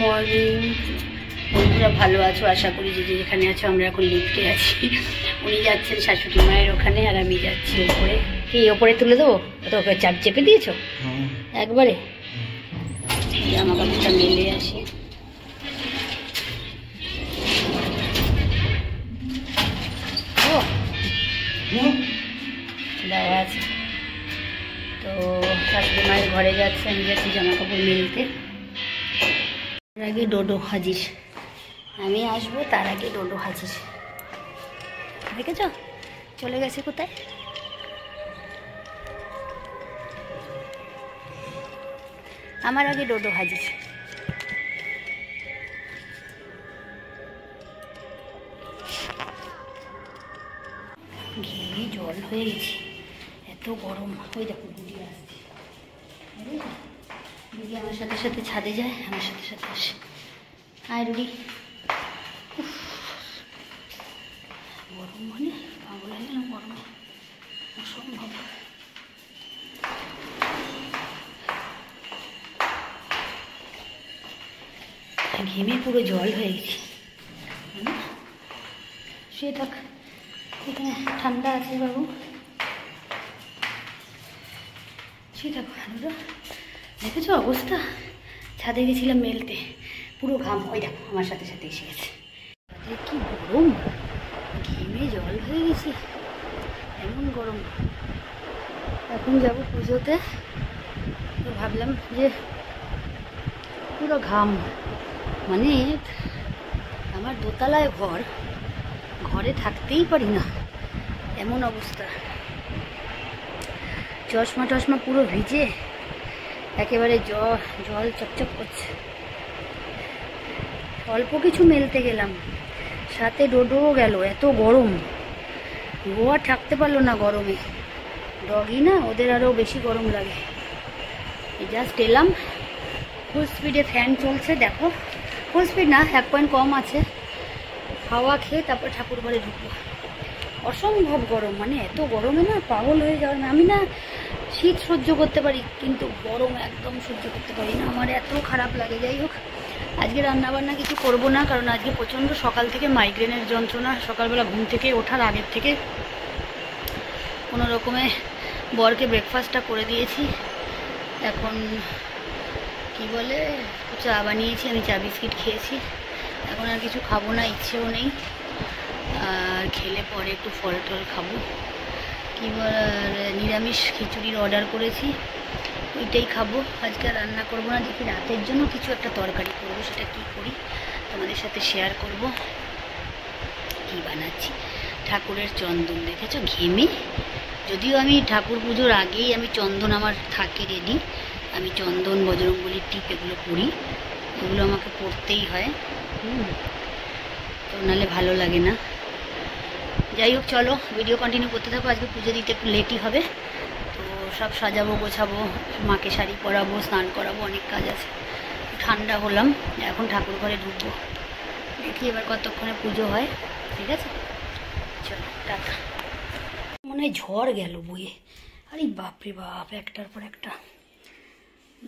Morning বন্ধুরা, ভালো আছো আশা করি। যে যেখানে আছো, আমরা এখন লিফটে আছি। উনি যাচ্ছেন শাশুড়ি মায়ের ওখানে, আর আমি যাচ্ছি ওপরে। কি ওপরে তুলে দেবো? তো ওকে চাপ চেপে দিয়েছো একবারে? জামা কাপড়টা মেলে আসি। ও দেওয়া আছে তো। শাশুড়ি মায়ের ঘরে যাচ্ছে, আমি যাচ্ছি জামা কাপড় মেলতে। তার আগে ডোডো হাজির, আমি আসবো তার আগে ডোডো হাজির। দেখেছ চলে গেছে কোথায়? আমার আগে ডোডো হাজির। ঘেমে জল হয়ে গেছে, এত গরম। ওই দেখো গুড়ি আসছে, রুডি আমার সাথে সাথে ছাদে যায়, আমার সাথে সাথে আসে। আয় রুডি। গরম মানে পাগল হয়ে গেলাম গরমে, অসম্ভব। ঘেমে পুরো জল হয়ে গেছে। সে থাক, এখানে ঠান্ডা আছে বাবু, সে থাক। দেখেছো অবস্থা? ছাদে গেছিলাম মেলতে, পুরো ঘাম। ওই দেখো আমার সাথে সাথে এসে গেছে। কি গরম, ঘেমে জল হয়ে গেছে, এমন গরম। এখন যাবো পুজোতে, তো ভাবলাম যে পুরো ঘাম, মানে আমার দোতলায় ঘর, ঘরে থাকতেই পারি না, এমন অবস্থা। চশমা টশমা পুরো ভিজে একেবারে জল চকচক করছে। অল্প কিছু মেলতে গেলাম, সাথে ডোডোও গেল, এত গরম। গোয়া থাকতে পারলো না গরমে, ডগি না, ওদের আরও বেশি গরম লাগে। জাস্ট এলাম, ফুল স্পিডে ফ্যান চলছে, দেখো ফুল স্পিড না, 1 পয়েন্ট কম আছে। হাওয়া খেয়ে তারপর ঠাকুর ঘরে ঢুকবো। অসম্ভব গরম, মানে এত গরমে না পাগল হয়ে যাওয়ার। আমি না শীত সহ্য করতে পারি, কিন্তু গরম একদম সহ্য করতে পারি না, আমার এত খারাপ লাগে। যাই হোক, আজকে রান্নাবান্না কিছু করব না, কারণ আজকে প্রচণ্ড সকাল থেকে মাইগ্রেনের যন্ত্রণা। সকালবেলা ঘুম থেকে ওঠার আগের থেকে কোনো রকমে বরকে ব্রেকফাস্টটা করে দিয়েছি। এখন কি বলে, চা বানিয়েছি, আমি চা বিস্কিট খেয়েছি। এখন আর কিছু খাবো না, ইচ্ছেও নেই। আর খেলে পরে একটু ফল টল খাবো। কি নিরামিষ খিচুড়ির অর্ডার করেছি, ওইটাই খাবো। আজকে রান্না করবো না, দেখি রাতের জন্য কিছু একটা তরকারি করবো, সেটা কি করি তোমাদের সাথে শেয়ার করব। কি বানাচ্ছি, ঠাকুরের চন্দন দেখেছো ঘেমে। যদিও আমি ঠাকুর পুজোর আগেই আমি চন্দন আমার থাকে রেডি, আমি চন্দন বজরংবলীর টিপ এগুলো করি, এগুলো আমাকে করতেই হয়, তো নাহলে ভালো লাগে না। যাই হোক, চলো ভিডিও কন্টিনিউ করতে থাকো। আজকে পুজো দিতে একটু লেটই হবে, তো সব সাজাবো গোছাবো, মাকে শাড়ি পরাবো, স্নান করাবো, অনেক কাজ আছে। ঠান্ডা হলাম, এখন ঠাকুর ঘরে ঢুকবো। দেখি এবার কতক্ষণে পুজো হয়। ঠিক আছে, চলো টাটা। মনে হয় ঝড় গেল বইয়ে। আরে বাপরে বাপ, একটার পর একটা।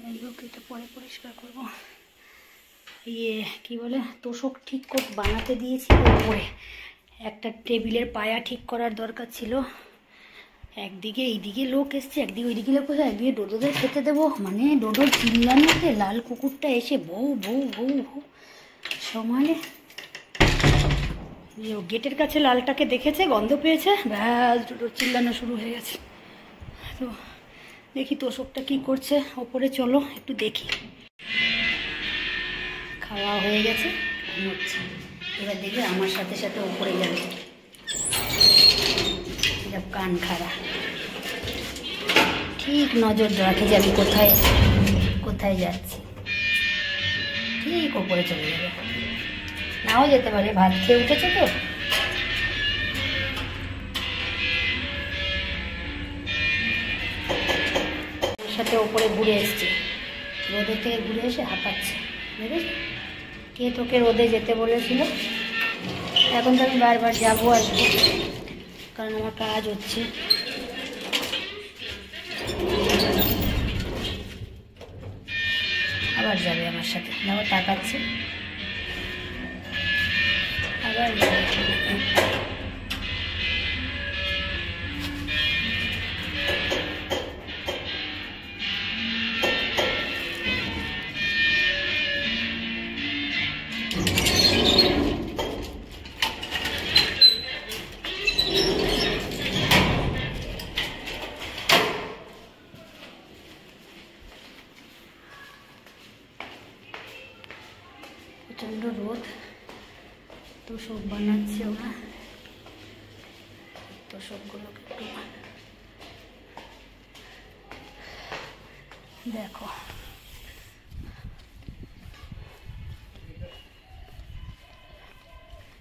যাই হোক, এটা পরে পরিষ্কার করবো। কি বলে, তোষক ঠিক বানাতে দিয়েছি উপরে। একটা টেবিলের পায়া ঠিক করার দরকার ছিল। একদিকে এইদিকে লোক এসছে, একদিকে ওইদিকে লোক এসে, একদিকে ডোডোদের খেতে দেবো। মানে ডোডোর চিল্লানোতে লাল কুকুরটা এসে বউ বউ বউ বউ সমানে। গেটের কাছে লালটাকে দেখেছে, গন্ধ পেয়েছে, ব্যাস ডোডোর চিল্লানো শুরু হয়ে গেছে। তো দেখি তোষকটা কি করছে ওপরে, চলো একটু দেখি। খাওয়া হয়ে গেছে, ঘুমোচ্ছে। এবার দেখি আমার সাথে সাথে ওপরে যাবে, কান খাড়া, ঠিক নজর রাখে যে আমি কোথায় কোথায় যাচ্ছি। ঠিক ওপরে চলে যাবে, নাও যেতে পারে, ভাত খেয়ে উঠেছে তো। ওর সাথে ওপরে ঘুরে এসছে, রোদের থেকে ঘুরে এসে হাঁপাচ্ছে। বুঝেছ, কে তোকে রোদে যেতে বলেছিল? এখন তো আমি বারবার যাবো আসবো, কারণ আমার কাজ হচ্ছে। আবার যাবে আমার সাথে, দেখো তাকাচ্ছে, আবার যাবে। প্রচণ্ড রোদ, তোষক বানাচ্ছে ওরা, তোষকগুলোকে একটু দেখো।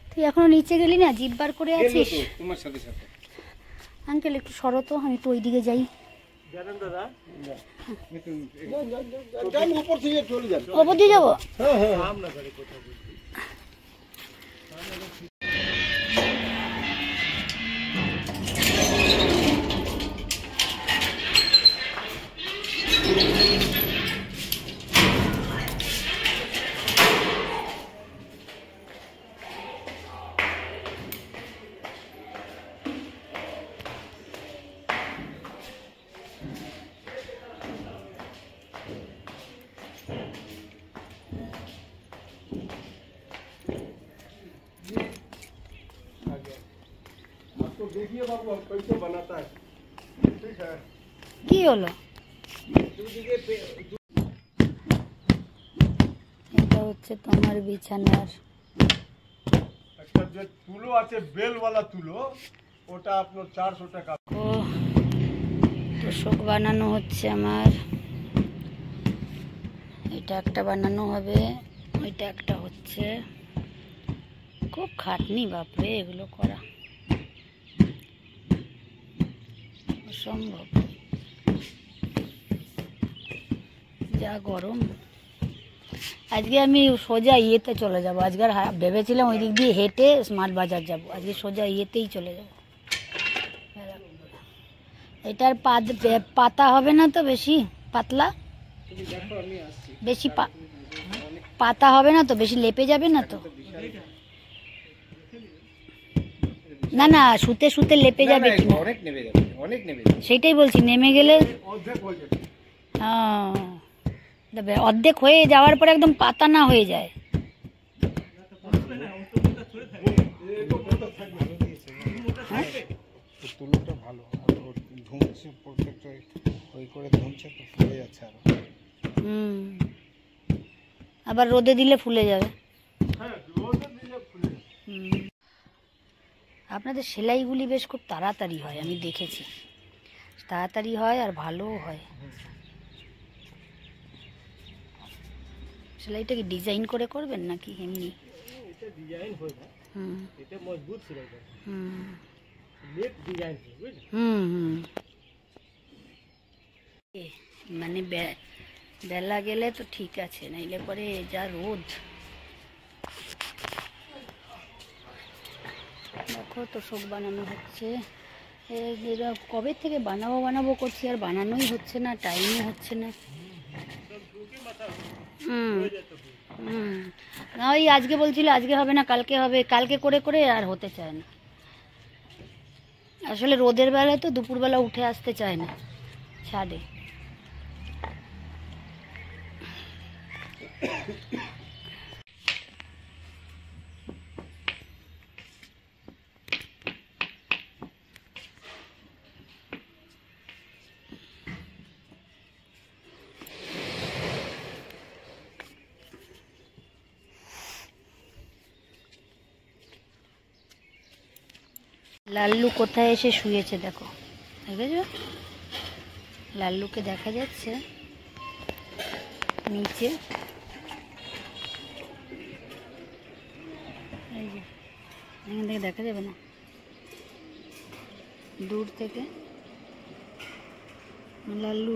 তুই এখনো নিচে গেলি না, জিভ বার করে আছিস তোমার সাথে সাথে। আঙ্কেল একটু সরো তো, আমি একটু ওই দিকে যাই। ওপর দিয়ে যাবো। देखिए बाबू हम कैसे बनाता है, ठीक है। কি হলো? এটা হচ্ছে তোমার বিছানার একটা যে তুলো আছে বেলওয়ালা তুলো, ওটা আপনার 400 টাকা। ও তোষক বানানো হচ্ছে আমার, এটা একটা বানানো হবে, ওইটা একটা হচ্ছে। খুব খাটনি বাপরে এগুলো করা, অসম্ভব, যা গরম। আজকে আমি সোজা ইয়েতে চলে যাব, আজকে ভেবেছিলাম ওই দিক দিয়ে হেঁটে স্মার্ট বাজার যাব, আজকে সোজা ইয়েতেই চলে যাব। এটার পাতা হবে না তো বেশি পাতলা, বেশি পাতা হবে না তো, বেশি লেপে যাবে না তো? না না, শুতে শুতে লেপে যাবে কিনা, অনেক নেমে যাবে, অনেক নেমে যাবে, সেটাই বলছি, নেমে গেলে অর্ধেক হয়ে যাওয়ার পরে একদম পাতা না হয়ে যায়। তুলোটা ভালো, ধুমছে প্রত্যেকটা, ওই করে ধুমছে তো ফুলে যাচ্ছে আরো। আবার রোদে দিলে ফুলে যাবে। আপনাদের সেলাইগুলি বেশ খুব তাড়াতাড়ি হয়, আমি দেখেছি, তাড়াতাড়ি হয় আর ভালোও হয়। সেলাইটা কি ডিজাইন করে করবেন নাকি এমনি? এটা ডিজাইন হয় না, এটা মজবুত সেলাই করে, লেট ডিজাইন হয়, বুঝলেন? মানে বেলা গেলে তো ঠিক আছে, নাইলে পরে যা রোদ। দেখো তোষক বানানো হচ্ছে, এরা কবে থেকে বানাবো করছি, আর বানানোই হচ্ছে না, টাইমও হচ্ছে না। না ওই আজকে বলছিল আজকে হবে না, কালকে হবে, কালকে করে করে আর হতে চায় না। আসলে রোদের বেলায় তো দুপুরবেলা উঠে আসতে চায় না ছাদে। লাল্লু কোথায় এসে শুয়েছে দেখো, দেখেছো? লাল্লুকে দেখা যাচ্ছে নিচে, এই যে এখান থেকে দেখা যাবে না, দূর থেকে লাল্লু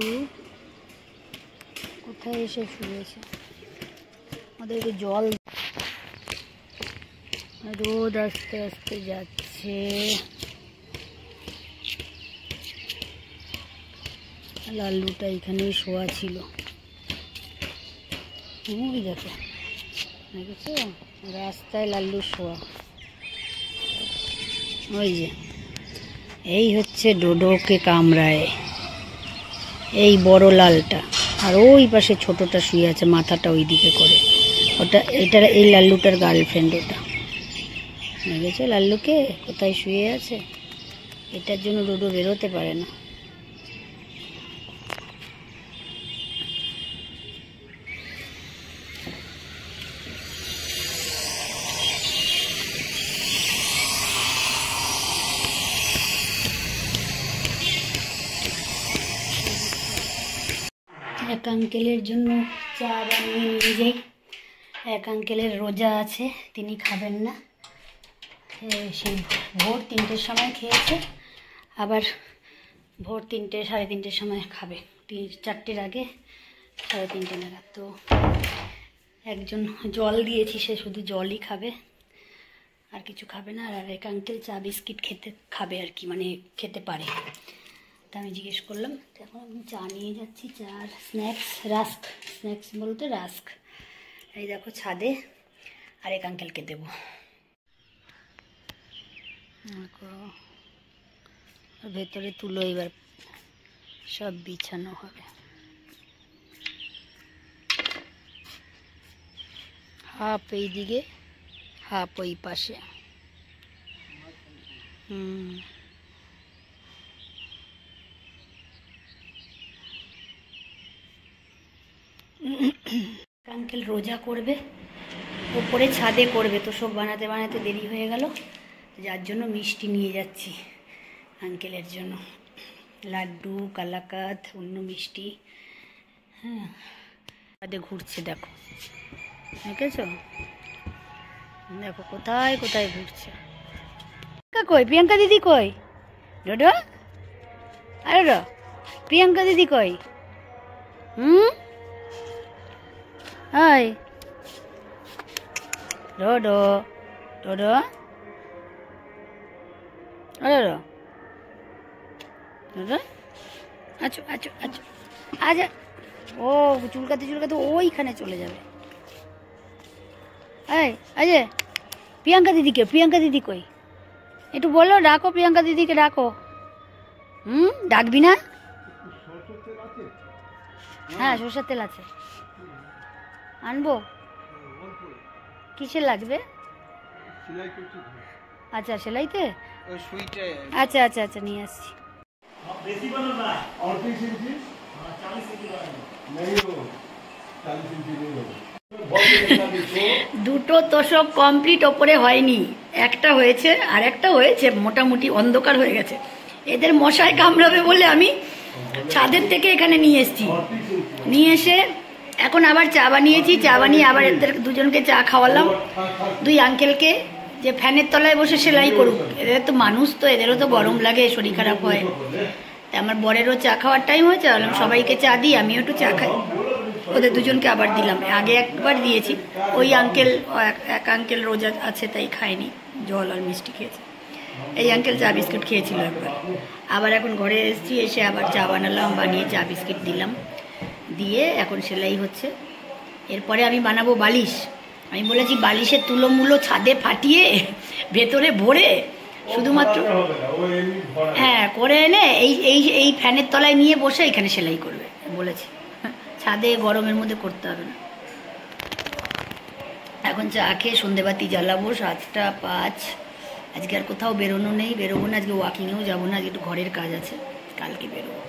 কোথায় এসে শুয়েছে। ওদেরকে জল, রোদ আস্তে আস্তে যাচ্ছে, লাল্লুটা এখানেই শোয়া ছিল। ওই দেখো, দেখেছো রাস্তায় লাল্লু শোয়া। ওই যে এই হচ্ছে ডোডোকে কামড়ায়, এই বড় লালটা, আর ওই পাশে ছোটটা শুয়ে আছে, মাথাটা ওই দিকে করে। ওটা এটার এই লাল্লুটার গার্লফ্রেন্ড ওটা। দেখেছো লাল্লুকে কোথায় শুয়ে আছে? এটার জন্য ডোডো বেরোতে পারে না। এক আঙ্কেলের জন্য চা বানিয়ে নিয়ে যাই। এক আঙ্কেলের রোজা আছে, তিনি খাবেন না। সেই ভোর 3টের সময় খেয়েছে, আবার ভোর 3টে 3:30 সময় খাবে। 4টের আগে 3:30 নাগাদ। তো একজন জল দিয়েছি, সে শুধু জলই খাবে, আর কিছু খাবে না। আর এক আঙ্কেল চা বিস্কিট খাবে আর কি, মানে খেতে পারে। তা আমি জিজ্ঞেস করলাম, এখন আমি চা নিয়ে যাচ্ছি, চা আর স্ন্যাক্স, রাস্ক, স্ন্যাক্স বলতে রাস্ক। এই দেখো ছাদে আরেক আঙ্কেলকে দেবো। ভেতরে তুলো এবার সব বিছানো হবে। হাফ এই দিকে, হাফ ওই পাশে। আঙ্কেল রোজা করবে, ওপরে ছাদে করবে, তো সব বানাতে বানাতে দেরি হয়ে গেল, যার জন্য মিষ্টি নিয়ে যাচ্ছি আঙ্কেলের জন্য। লাড্ডু, কালাকাঁদ, অন্য মিষ্টি। হ্যাঁ, ছাদে ঘুরছে, দেখো, দেখেছো? দেখো কোথায় কোথায় ঘুরছে। কই প্রিয়াঙ্কা দিদি কই? ডোডো, আরে ডো, প্রিয়াঙ্কা দিদি কই? হাই ডোডো, ডোডো, আরে ডো, ডোডো, আচ্ছা আচ্ছা আচ্ছা, আচ্ছা। ও চুলকাতে চুলকাতে ওইখানে চলে যাবে। এই আজে প্রিয়াঙ্কা দিদিকে, প্রিয়াঙ্কা দিদি কই? একটু বলো, ডাকো প্রিয়াঙ্কা দিদিকে, ডাকো। ডাকবি না? হ্যাঁ সরষের তেল আছে, আনবো। কিসে লাগবে? আচ্ছা সেলাইতে, আচ্ছা আচ্ছা আচ্ছা নিয়ে আসছি। দুটো তোষক কমপ্লিট ওপরে হয়নি, একটা হয়েছে, আর একটা হয়েছে মোটামুটি অন্ধকার হয়ে গেছে। এদের মশায় কামড়াবে বলে আমি ছাদের থেকে এখানে নিয়ে এসেছি। নিয়ে এসে এখন আবার চা বানিয়েছি, চা বানিয়ে আবার এদের দুজনকে চা খাওয়ালাম, দুই আঙ্কেলকে, যে ফ্যানের তলায় বসে সেলাই করুক। এদের তো মানুষ, তো এদেরও তো গরম লাগে, শরীর খারাপ হয়। তা আমার বরেরও চা খাওয়ার টাইম হয়েছে, বললাম সবাইকে চা দিই, আমিও একটু চা খাই। ওদের দুজনকে আবার দিলাম, আগে একবার দিয়েছি। ওই আঙ্কেল, এক আঙ্কেল রোজা আছে তাই খায়নি, জল আর মিষ্টি খেয়েছে। এই আঙ্কেল চা বিস্কুট খেয়েছিল একবার। আবার এখন ঘরে এসেছি, এসে আবার চা বানালাম, বানিয়ে চা বিস্কিট দিলাম, দিয়ে এখন সেলাই হচ্ছে। এরপরে আমি বানাবো বালিশ। আমি বলেছি বালিশের তুলো মুলো ছাদে ফাটিয়ে ভেতরে ভরে শুধুমাত্র, হ্যাঁ করে এনে এই এই এই ফ্যানের তলায় নিয়ে বসে এখানে সেলাই করবে বলেছি। ছাদে গরমের মধ্যে করতে হবে না। এখন চা খেয়ে সন্ধেবাতি জ্বালাবো, 7:05। আজকে আর কোথাও বেরোনো নেই, বেরোবো না আজকে, ওয়াকিংয়েও যাবো না, আজকে একটু ঘরের কাজ আছে, কালকে বেরোবো।